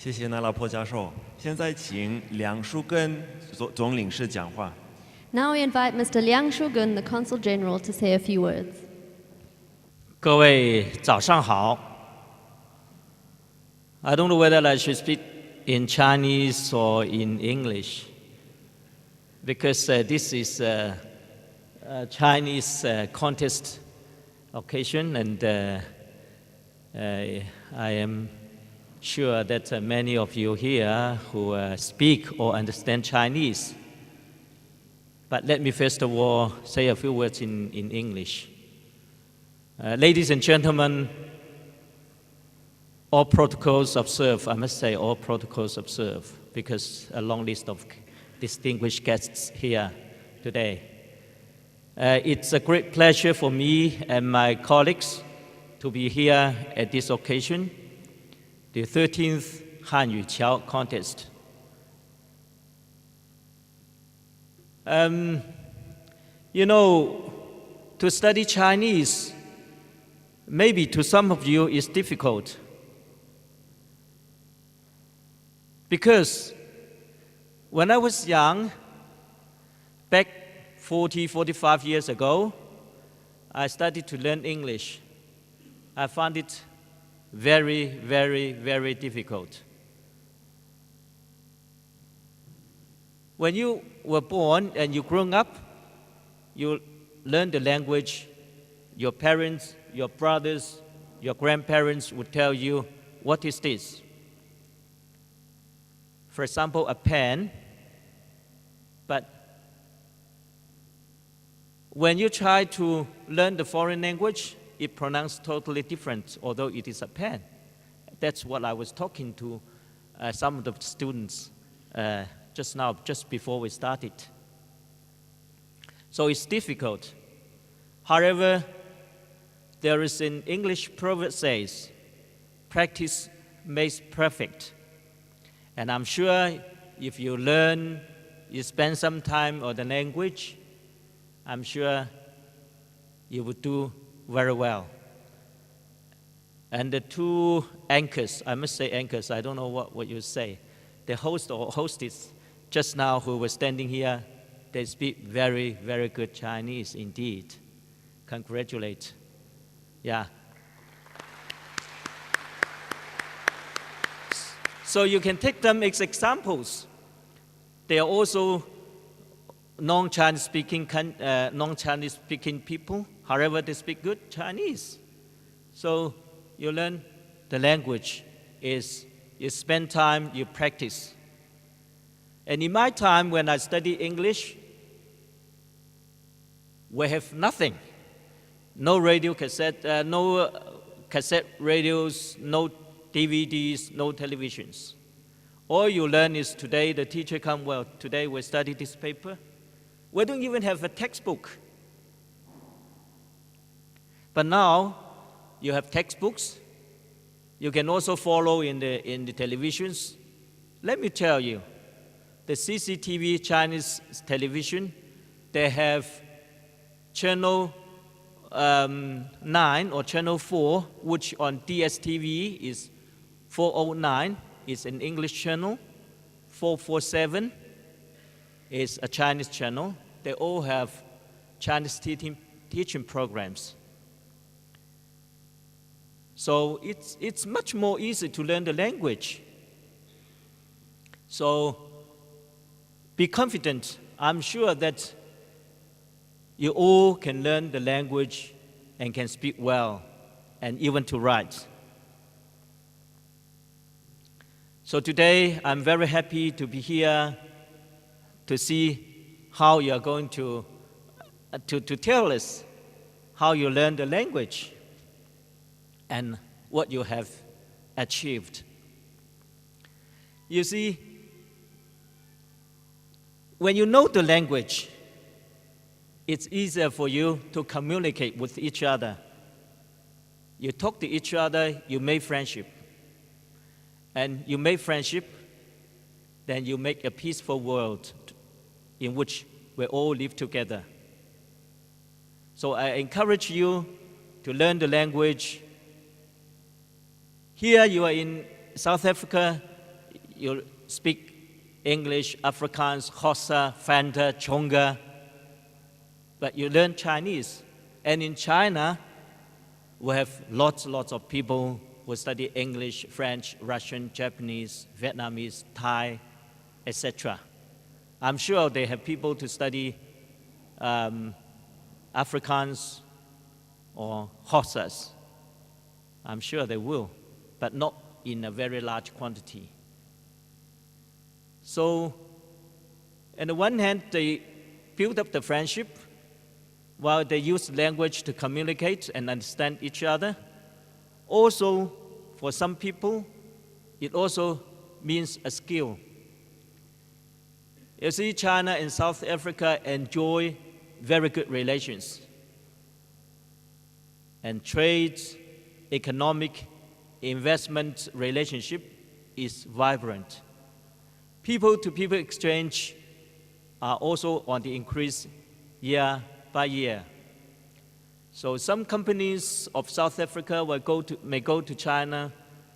谢谢那拉坡教授。现在请梁树根总领事讲话。Now we invite Mr. Liang Shugun, the Consul General, to say a few words. 各位早上好。I don't know whether I should speak in Chinese or in English, because this is a Chinese contest occasion, and I am sure that many of you here who speak or understand Chinese. But let me first of all say a few words in English. Ladies and gentlemen, all protocols observed. I must say all protocols observed, because a long list of distinguished guests here today. It's a great pleasure for me and my colleagues to be here at this occasion, the 13th 汉语桥 contest. You know, to study Chinese, maybe to some of you is difficult, because when I was young, back 45 years ago, I started to learn English. I found it very, very, very difficult. When you were born and you grew up, you learn the language. Your parents, your brothers, your grandparents would tell you, what is this? For example, a pen. But when you try to learn the foreign language, it pronounced totally different, although it is a pen. That's what I was talking to some of the students just now, just before we started. So it's difficult. However, there is an English proverb says, practice makes perfect. And I'm sure if you learn, you spend some time on the language, I'm sure you would do very well. And the two anchors, I must say anchors, I don't know what you say. The host or hostess just now who were standing here, they speak very, very good Chinese indeed. Congratulate. Yeah. So you can take them as examples. They are also non-Chinese speaking people. However, they speak good Chinese. So you learn the language is you spend time, you practice. And in my time when I studied English, we have nothing. No radio cassette, no cassette radios, no DVDs, no televisions. All you learn is today the teacher come, well, today we study this paper. We don't even have a textbook. But now you have textbooks. You can also follow in the televisions. Let me tell you, the CCTV Chinese television, they have channel 9 or channel 4, which on DSTV is 409, is an English channel. 447 is a Chinese channel. They all have Chinese teaching programs. So it's much more easy to learn the language. So be confident. I'm sure that you all can learn the language and can speak well and even to write. So today I'm very happy to be here to see how you are going to tell us how you learn the language and what you have achieved. You see, when you know the language, it's easier for you to communicate with each other. You talk to each other, you make friendship. And you make friendship, then you make a peaceful world in which we all live together. So I encourage you to learn the language. Here you are in South Africa, you speak English, Afrikaans, Xhosa, Fanta, Chonga, but you learn Chinese. And in China, we have lots of people who study English, French, Russian, Japanese, Vietnamese, Thai, etc. I'm sure they have people to study Afrikaans or Xhosas. I'm sure they will, but not in a very large quantity. So, on the one hand, they build up the friendship while they use language to communicate and understand each other. Also, for some people, it also means a skill. You see, China and South Africa enjoy very good relations. And trade, economic, investment relationship is vibrant. People-to-people exchange are also on the increase year by year. So some companies of South Africa may go to China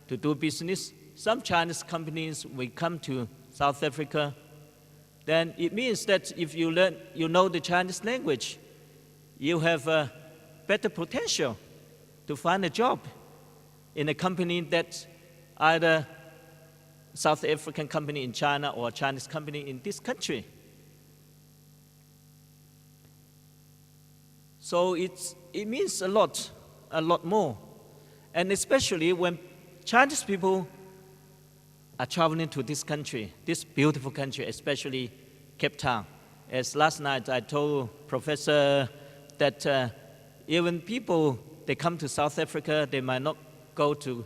to do business. Some Chinese companies will come to South Africa. Then it means that if you know the Chinese language, you have a better potential to find a job in a company that either South African company in China or a Chinese company in this country. So it means a lot more. And especially when Chinese people are traveling to this country, this beautiful country, especially Cape Town. As last night I told Professor that even people, they come to South Africa, they might not go to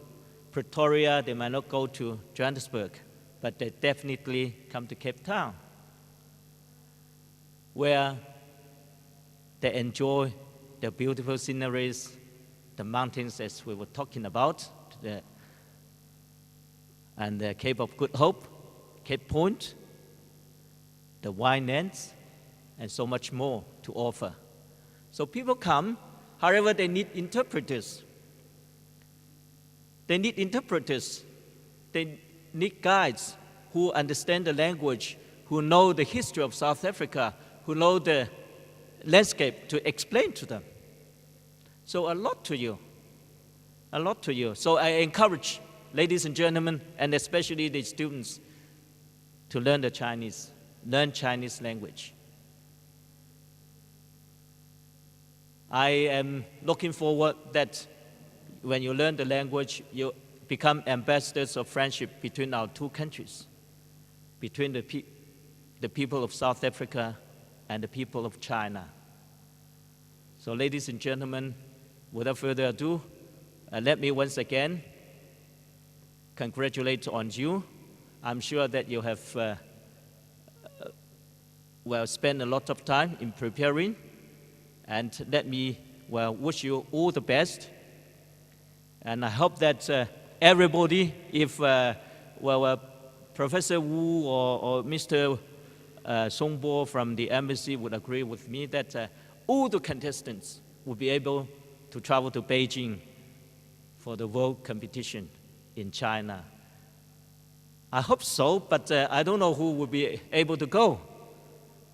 Pretoria, they might not go to Johannesburg, but they definitely come to Cape Town, where they enjoy the beautiful sceneries, the mountains as we were talking about, and the Cape of Good Hope, Cape Point, the winelands, and so much more to offer. So people come, however, they need interpreters. They need interpreters. They need guides who understand the language, who know the history of South Africa, who know the landscape to explain to them. So a lot to you. So I encourage ladies and gentlemen, and especially the students, to learn Chinese language. I am looking forward that when you learn the language, you become ambassadors of friendship between our two countries, between the people of South Africa and the people of China. So ladies and gentlemen, without further ado, let me once again congratulate on you. I'm sure that you have spent a lot of time in preparing, and let me wish you all the best. And I hope that everybody, if Professor Wu or Mr. Songbo from the embassy would agree with me, that all the contestants will be able to travel to Beijing for the world competition in China. I hope so, but I don't know who will be able to go.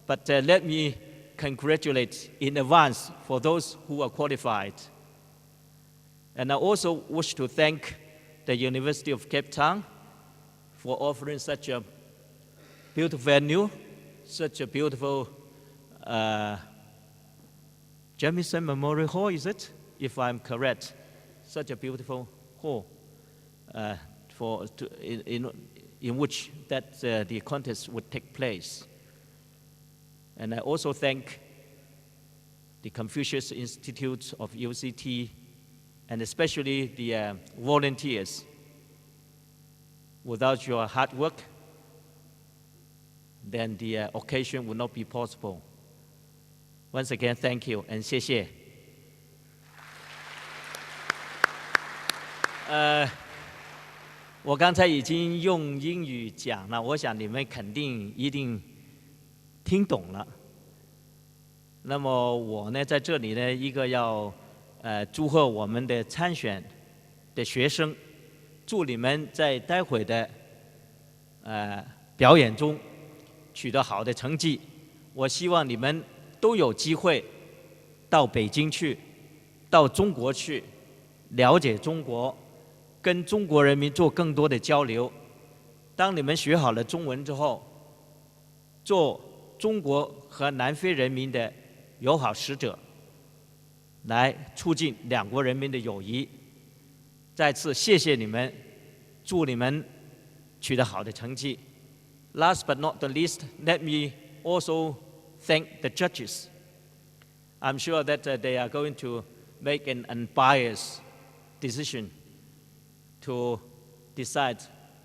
But let me congratulate in advance for those who are qualified. And I also wish to thank the University of Cape Town for offering such a beautiful venue, such a beautiful Jamison Memorial Hall, is it? If I'm correct. Such a beautiful hall in which the contest would take place. And I also thank the Confucius Institute of UCT, and especially the volunteers. Without your hard work, then the occasion would not be possible. Once again, thank you, and 谢谢。我刚才已经用英语讲了，我想你们肯定一定听懂了。那么我呢，在这里呢，一个要祝贺我们的参选的学生，祝你们在待会的表演中取得好的成绩。我希望你们都有机会到北京去，到中国去，了解中国，跟中国人民做更多的交流。当你们学好了中文之后，做中国和南非人民的友好使者，来促进两国人民的友谊。再次谢谢你们，祝你们取得好的成绩。Last but not the least, let me also thank the judges. I'm sure that they are going to make an unbiased decision to decide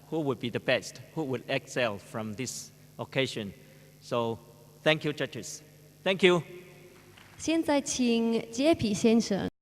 who would be the best, who would excel from this occasion. So, thank you, judges. Thank you. 现在请杰皮先生。